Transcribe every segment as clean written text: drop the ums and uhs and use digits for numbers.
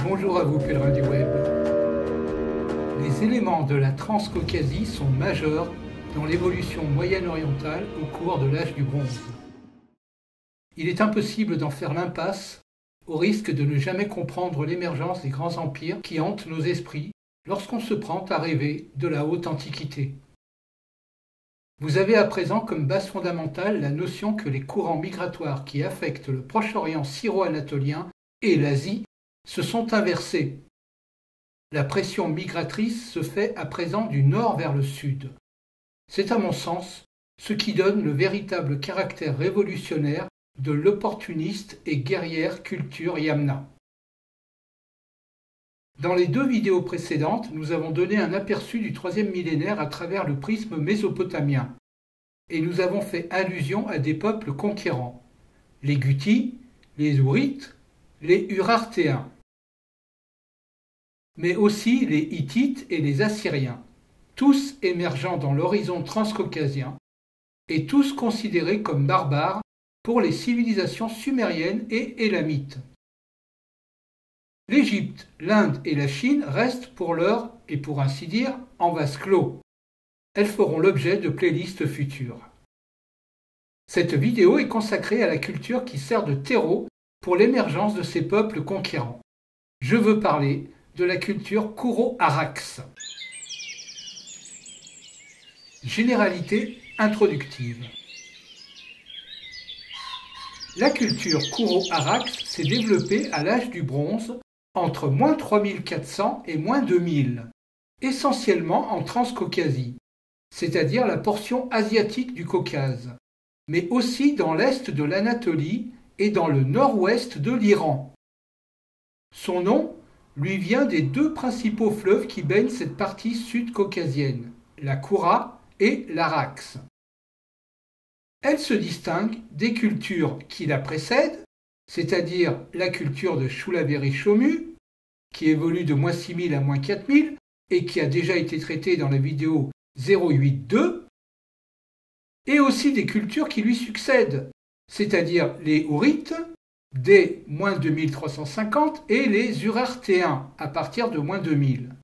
Bonjour à vous pèlerins du web. Les éléments de la Transcaucasie sont majeurs dans l'évolution moyen-orientale au cours de l'âge du bronze. Il est impossible d'en faire l'impasse au risque de ne jamais comprendre l'émergence des grands empires qui hantent nos esprits lorsqu'on se prend à rêver de la haute antiquité. Vous avez à présent comme base fondamentale la notion que les courants migratoires qui affectent le Proche-Orient syro-anatolien et l'Asie se sont inversés. La pression migratrice se fait à présent du nord vers le sud. C'est à mon sens ce qui donne le véritable caractère révolutionnaire de l'opportuniste et guerrière culture Yamna. Dans les deux vidéos précédentes, nous avons donné un aperçu du troisième millénaire à travers le prisme mésopotamien, et nous avons fait allusion à des peuples conquérants, les Gutis, les Ourites, les Urartéens, mais aussi les Hittites et les Assyriens, tous émergeant dans l'horizon transcaucasien et tous considérés comme barbares pour les civilisations sumériennes et élamites. L'Égypte, l'Inde et la Chine restent pour l'heure, et pour ainsi dire, en vase clos. Elles feront l'objet de playlists futures. Cette vidéo est consacrée à la culture qui sert de terreau pour l'émergence de ces peuples conquérants. Je veux parler de la culture Kuro-Arax. Généralité introductive. La culture Kuro-Arax s'est développée à l'âge du bronze entre moins 3400 et moins 2000, essentiellement en Transcaucasie, c'est-à-dire la portion asiatique du Caucase, mais aussi dans l'est de l'Anatolie et dans le nord-ouest de l'Iran. Son nom lui vient des deux principaux fleuves qui baignent cette partie sud-caucasienne, la Koura et l'Arax. Elle se distingue des cultures qui la précèdent, c'est-à-dire la culture de Choulaveri-Shomu, qui évolue de moins 6000 à moins 4000 et qui a déjà été traitée dans la vidéo 082, et aussi des cultures qui lui succèdent, c'est-à-dire les Ourites, dès moins 2350 et les Urartéens à partir de moins 2000.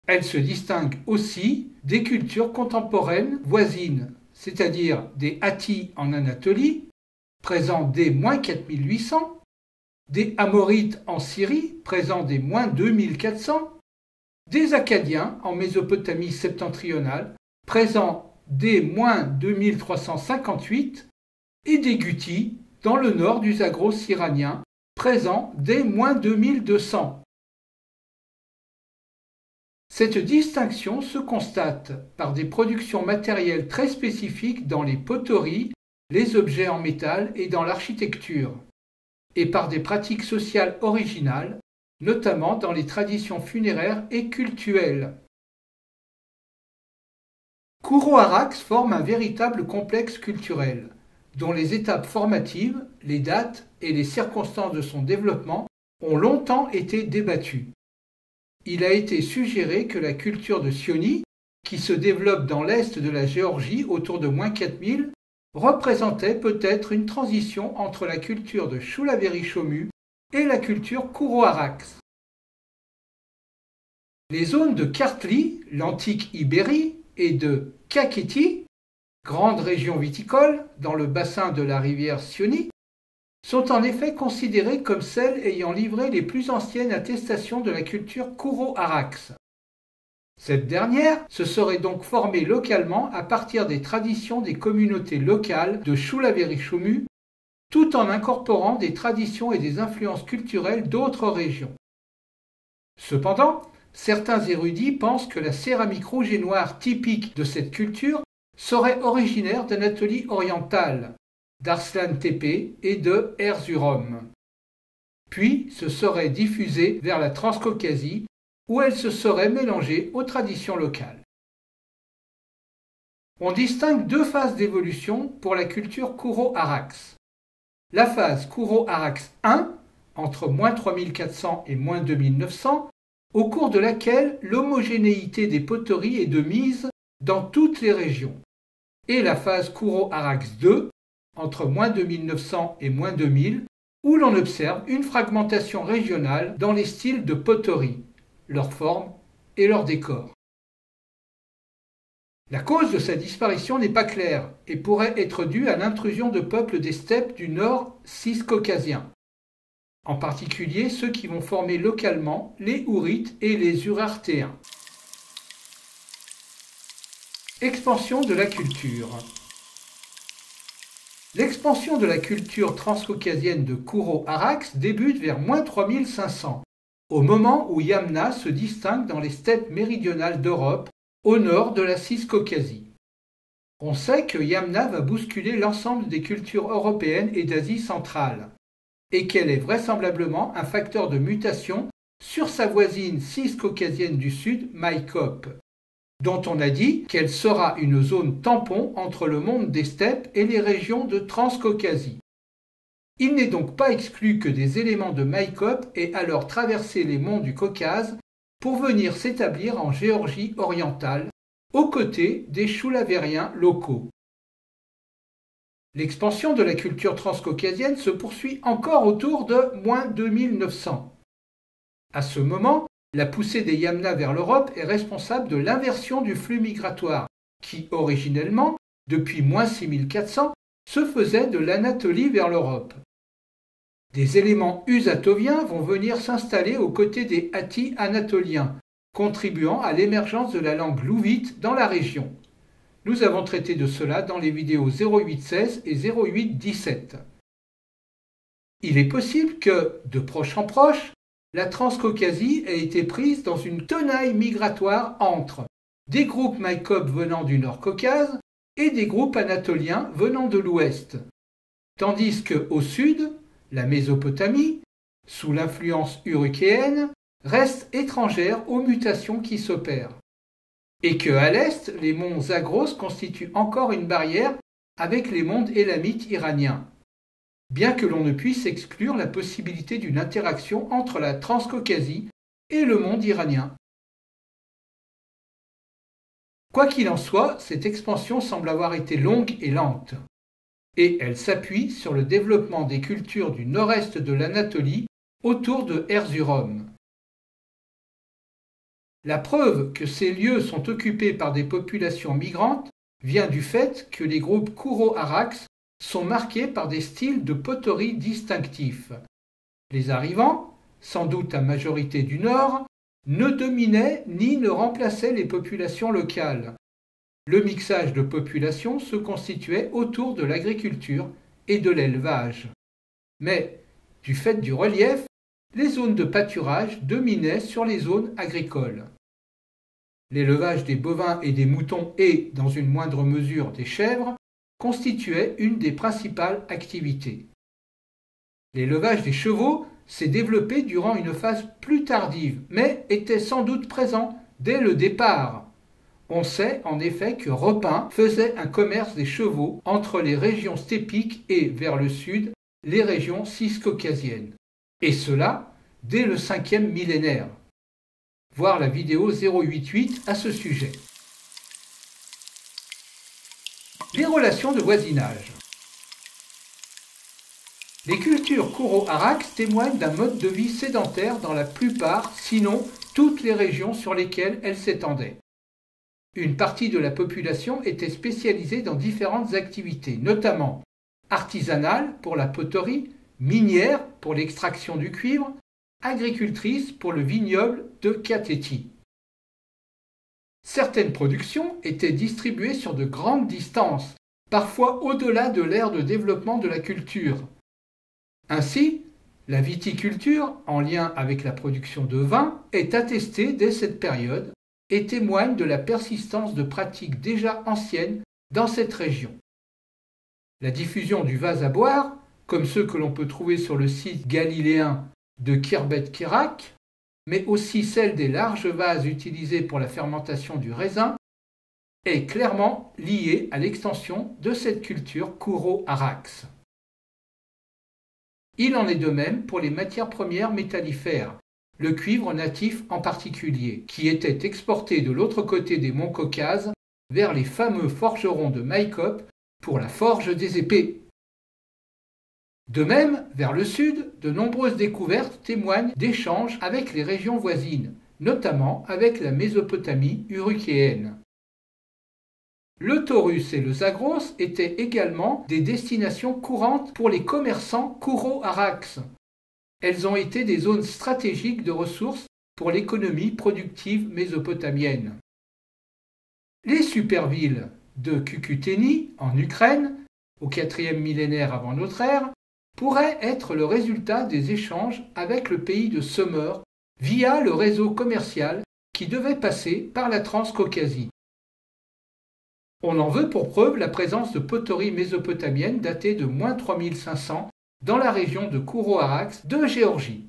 Elle se distingue aussi des cultures contemporaines voisines, c'est-à-dire des Hattis en Anatolie, présents dès moins 4800, des Amorites en Syrie, présents dès moins 2400, des Akkadiens en Mésopotamie septentrionale, présents dès moins 2358, et des Gutis dans le nord du Zagros iranien, présents dès moins 2200. Cette distinction se constate par des productions matérielles très spécifiques dans les poteries, les objets en métal et dans l'architecture, et par des pratiques sociales originales, notamment dans les traditions funéraires et cultuelles. Kuro-Arax forme un véritable complexe culturel, dont les étapes formatives, les dates et les circonstances de son développement ont longtemps été débattues. Il a été suggéré que la culture de Sioni, qui se développe dans l'est de la Géorgie autour de moins 4000, représentait peut-être une transition entre la culture de Choulaveri-Shomu et la culture Kuro-Arax. Les zones de Kartli, l'antique Ibérie, et de Kakheti, grande région viticole dans le bassin de la rivière Sioni, sont en effet considérées comme celles ayant livré les plus anciennes attestations de la culture Kuro-Arax. Cette dernière se serait donc formée localement à partir des traditions des communautés locales de Choulaveri-Shomu, tout en incorporant des traditions et des influences culturelles d'autres régions. Cependant, certains érudits pensent que la céramique rouge et noire typique de cette culture serait originaire d'Anatolie orientale, d'Arslan Tepe et de Erzurum, puis se serait diffusée vers la Transcaucasie, où elle se serait mélangée aux traditions locales. On distingue deux phases d'évolution pour la culture Kuro-Arax. La phase Kuro-Arax I, entre moins 3400 et moins 2900, au cours de laquelle l'homogénéité des poteries est de mise dans toutes les régions, et la phase Kuro-Arax II, entre moins 2900 et moins 2000, où l'on observe une fragmentation régionale dans les styles de poterie, leur forme et leur décor. La cause de sa disparition n'est pas claire et pourrait être due à l'intrusion de peuples des steppes du nord ciscaucasien, en particulier ceux qui vont former localement les Ourites et les Urartéens. Expansion de la culture. L'expansion de la culture transcaucasienne de Kuro-Arax débute vers -3500, au moment où Yamna se distingue dans les steppes méridionales d'Europe, au nord de la Ciscaucasie. On sait que Yamna va bousculer l'ensemble des cultures européennes et d'Asie centrale, et qu'elle est vraisemblablement un facteur de mutation sur sa voisine ciscaucasienne du sud, Maïkop, dont on a dit qu'elle sera une zone tampon entre le monde des steppes et les régions de Transcaucasie. Il n'est donc pas exclu que des éléments de Maïkop aient alors traversé les monts du Caucase pour venir s'établir en Géorgie orientale, aux côtés des Choulavériens locaux. L'expansion de la culture transcaucasienne se poursuit encore autour de -2900. À ce moment, la poussée des Yamna vers l'Europe est responsable de l'inversion du flux migratoire, qui originellement, depuis -6400, se faisait de l'Anatolie vers l'Europe. Des éléments usatoviens vont venir s'installer aux côtés des Hattis anatoliens, contribuant à l'émergence de la langue louvite dans la région. Nous avons traité de cela dans les vidéos 0816 et 0817. Il est possible que, de proche en proche, la Transcaucasie ait été prise dans une tenaille migratoire entre des groupes Maïkop venant du Nord Caucase et des groupes anatoliens venant de l'Ouest, tandis qu'au sud, la Mésopotamie, sous l'influence urukéenne, reste étrangère aux mutations qui s'opèrent, et qu'à l'est, les monts Zagros constituent encore une barrière avec les mondes élamites iraniens, bien que l'on ne puisse exclure la possibilité d'une interaction entre la Transcaucasie et le monde iranien. Quoi qu'il en soit, cette expansion semble avoir été longue et lente, et elle s'appuie sur le développement des cultures du nord-est de l'Anatolie autour de Erzurum. La preuve que ces lieux sont occupés par des populations migrantes vient du fait que les groupes Kuro-Arax sont marqués par des styles de poterie distinctifs. Les arrivants, sans doute à majorité du nord, ne dominaient ni ne remplaçaient les populations locales. Le mixage de populations se constituait autour de l'agriculture et de l'élevage. Mais, du fait du relief, les zones de pâturage dominaient sur les zones agricoles. L'élevage des bovins et des moutons et, dans une moindre mesure, des chèvres, constituait une des principales activités. L'élevage des chevaux s'est développé durant une phase plus tardive, mais était sans doute présent dès le départ. On sait en effet que Repin faisait un commerce des chevaux entre les régions steppiques et, vers le sud, les régions ciscaucasiennes. Et cela dès le 5e millénaire. Voir la vidéo 088 à ce sujet. Les relations de voisinage. Les cultures Kuro-Arax témoignent d'un mode de vie sédentaire dans la plupart, sinon toutes les régions sur lesquelles elles s'étendaient. Une partie de la population était spécialisée dans différentes activités, notamment artisanales pour la poterie, minière pour l'extraction du cuivre, agricultrice pour le vignoble de Katéti. Certaines productions étaient distribuées sur de grandes distances, parfois au-delà de l'ère de développement de la culture. Ainsi, la viticulture, en lien avec la production de vin, est attestée dès cette période et témoigne de la persistance de pratiques déjà anciennes dans cette région. La diffusion du vase à boire, comme ceux que l'on peut trouver sur le site galiléen de Khirbet Khérak, mais aussi celle des larges vases utilisés pour la fermentation du raisin, est clairement liée à l'extension de cette culture Kuro-Arax. Il en est de même pour les matières premières métallifères, le cuivre natif en particulier, qui était exporté de l'autre côté des monts Caucase vers les fameux forgerons de Maïkop pour la forge des épées. De même, vers le sud, de nombreuses découvertes témoignent d'échanges avec les régions voisines, notamment avec la Mésopotamie uruguayenne. Le Taurus et le Zagros étaient également des destinations courantes pour les commerçants Kouro-Arax. Elles ont été des zones stratégiques de ressources pour l'économie productive mésopotamienne. Les supervilles de Cucuteni, en Ukraine, au IVe millénaire avant notre ère, pourraient être le résultat des échanges avec le pays de Sumer via le réseau commercial qui devait passer par la Transcaucasie. On en veut pour preuve la présence de poteries mésopotamiennes datées de -3500 dans la région de Kouro-Arax de Géorgie.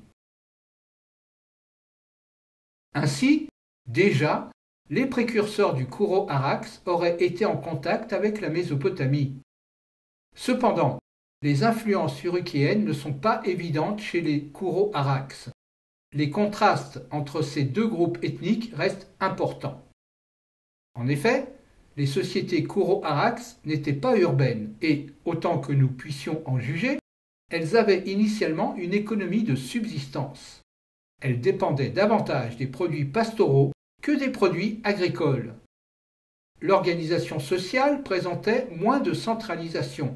Ainsi, déjà, les précurseurs du Kouro-Arax auraient été en contact avec la Mésopotamie. Cependant, les influences uruguayennes ne sont pas évidentes chez les Kouro-Arax. Les contrastes entre ces deux groupes ethniques restent importants. En effet, les sociétés Kouro-Arax n'étaient pas urbaines et, autant que nous puissions en juger, elles avaient initialement une économie de subsistance. Elles dépendaient davantage des produits pastoraux que des produits agricoles. L'organisation sociale présentait moins de centralisation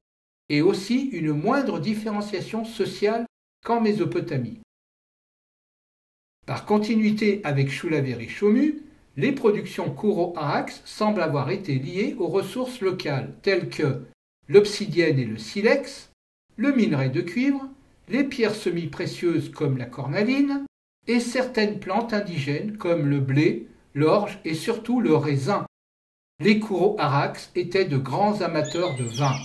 et aussi une moindre différenciation sociale qu'en Mésopotamie. Par continuité avec Choulaveri-Chomu, les productions Kouro-Arax semblent avoir été liées aux ressources locales telles que l'obsidienne et le silex, le minerai de cuivre, les pierres semi-précieuses comme la cornaline et certaines plantes indigènes comme le blé, l'orge et surtout le raisin. Les Kouro-Arax étaient de grands amateurs de vin.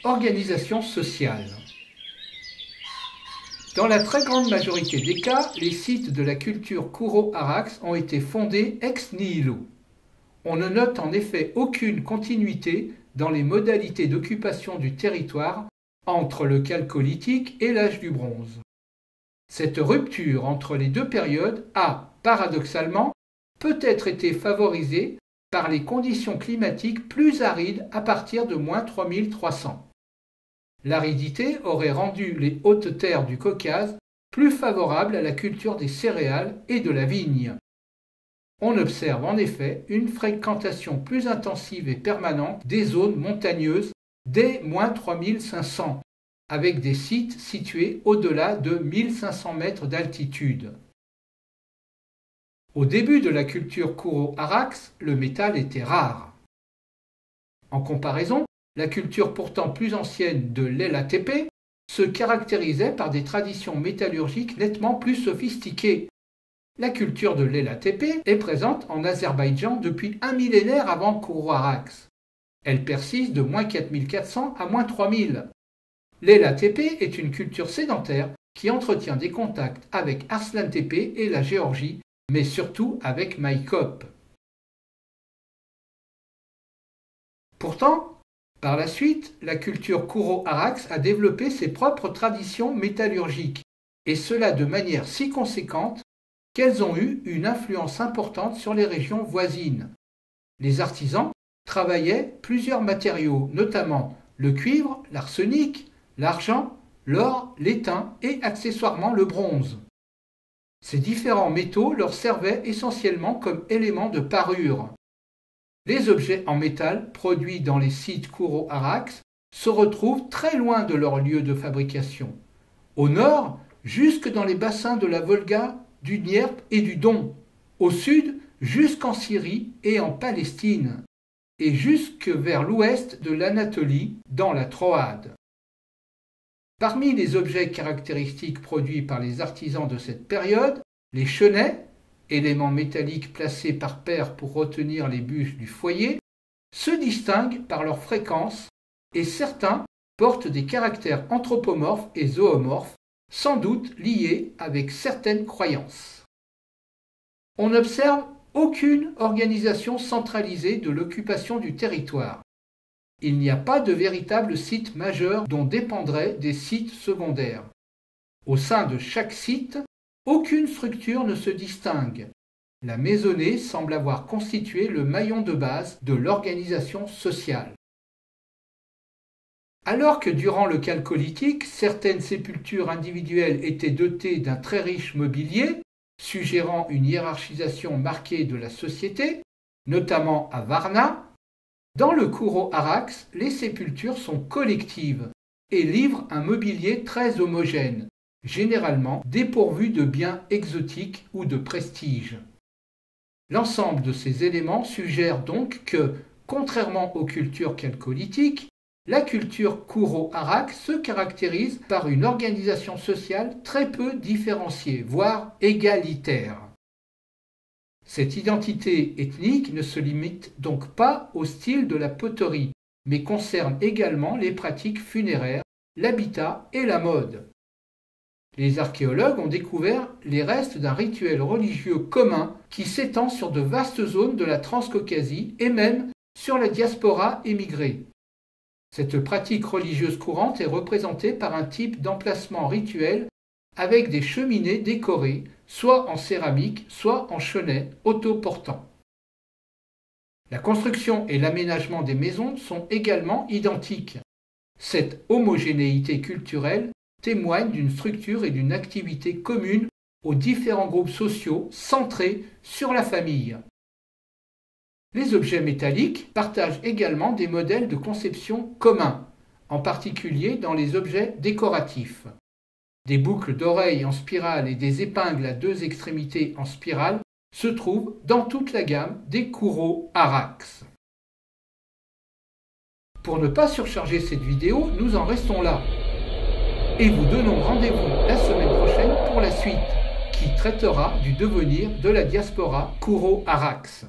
Organisation sociale. Dans la très grande majorité des cas, les sites de la culture Kouro-Arax ont été fondés ex nihilo. On ne note en effet aucune continuité dans les modalités d'occupation du territoire entre le Chalcolithique et l'âge du bronze. Cette rupture entre les deux périodes a, paradoxalement, peut-être été favorisée par les conditions climatiques plus arides à partir de -3300. L'aridité aurait rendu les hautes terres du Caucase plus favorables à la culture des céréales et de la vigne. On observe en effet une fréquentation plus intensive et permanente des zones montagneuses dès -3500, avec des sites situés au-delà de 1500 mètres d'altitude. Au début de la culture Kouro-Arax, le métal était rare. En comparaison, la culture pourtant plus ancienne de l'LATP se caractérisait par des traditions métallurgiques nettement plus sophistiquées. La culture de l'LATP est présente en Azerbaïdjan depuis un millénaire avant Kouro-Arax. Elle persiste de -4400 à -3000. L'LATP est une culture sédentaire qui entretient des contacts avec Arslan-Tepe et la Géorgie, mais surtout avec Maïkop. Pourtant, par la suite, la culture Kouro-Arax a développé ses propres traditions métallurgiques, et cela de manière si conséquente qu'elles ont eu une influence importante sur les régions voisines. Les artisans travaillaient plusieurs matériaux, notamment le cuivre, l'arsenic, l'argent, l'or, l'étain et accessoirement le bronze. Ces différents métaux leur servaient essentiellement comme éléments de parure. Les objets en métal produits dans les sites Kouro-Arax se retrouvent très loin de leur lieu de fabrication. Au nord, jusque dans les bassins de la Volga, du Dniepr et du Don. Au sud, jusqu'en Syrie et en Palestine. Et jusque vers l'ouest de l'Anatolie, dans la Troade. Parmi les objets caractéristiques produits par les artisans de cette période, les chenets, éléments métalliques placés par paires pour retenir les bûches du foyer, se distinguent par leur fréquence et certains portent des caractères anthropomorphes et zoomorphes, sans doute liés avec certaines croyances. On n'observe aucune organisation centralisée de l'occupation du territoire. Il n'y a pas de véritable site majeur dont dépendraient des sites secondaires. Au sein de chaque site, aucune structure ne se distingue. La maisonnée semble avoir constitué le maillon de base de l'organisation sociale. Alors que durant le Chalcolithique, certaines sépultures individuelles étaient dotées d'un très riche mobilier, suggérant une hiérarchisation marquée de la société, notamment à Varna, dans le Kuro-Arax, les sépultures sont collectives et livrent un mobilier très homogène, généralement dépourvu de biens exotiques ou de prestige. L'ensemble de ces éléments suggère donc que, contrairement aux cultures chalcolithiques, la culture Kuro-Arax se caractérise par une organisation sociale très peu différenciée, voire égalitaire. Cette identité ethnique ne se limite donc pas au style de la poterie, mais concerne également les pratiques funéraires, l'habitat et la mode. Les archéologues ont découvert les restes d'un rituel religieux commun qui s'étend sur de vastes zones de la Transcaucasie et même sur la diaspora émigrée. Cette pratique religieuse courante est représentée par un type d'emplacement rituel avec des cheminées décorées, soit en céramique, soit en chenets autoportants. La construction et l'aménagement des maisons sont également identiques. Cette homogénéité culturelle témoigne d'une structure et d'une activité commune aux différents groupes sociaux centrés sur la famille. Les objets métalliques partagent également des modèles de conception communs, en particulier dans les objets décoratifs. Des boucles d'oreilles en spirale et des épingles à deux extrémités en spirale se trouvent dans toute la gamme des Kuro-Arax. Pour ne pas surcharger cette vidéo, nous en restons là. Et vous donnons rendez-vous la semaine prochaine pour la suite, qui traitera du devenir de la diaspora Kuro-Arax.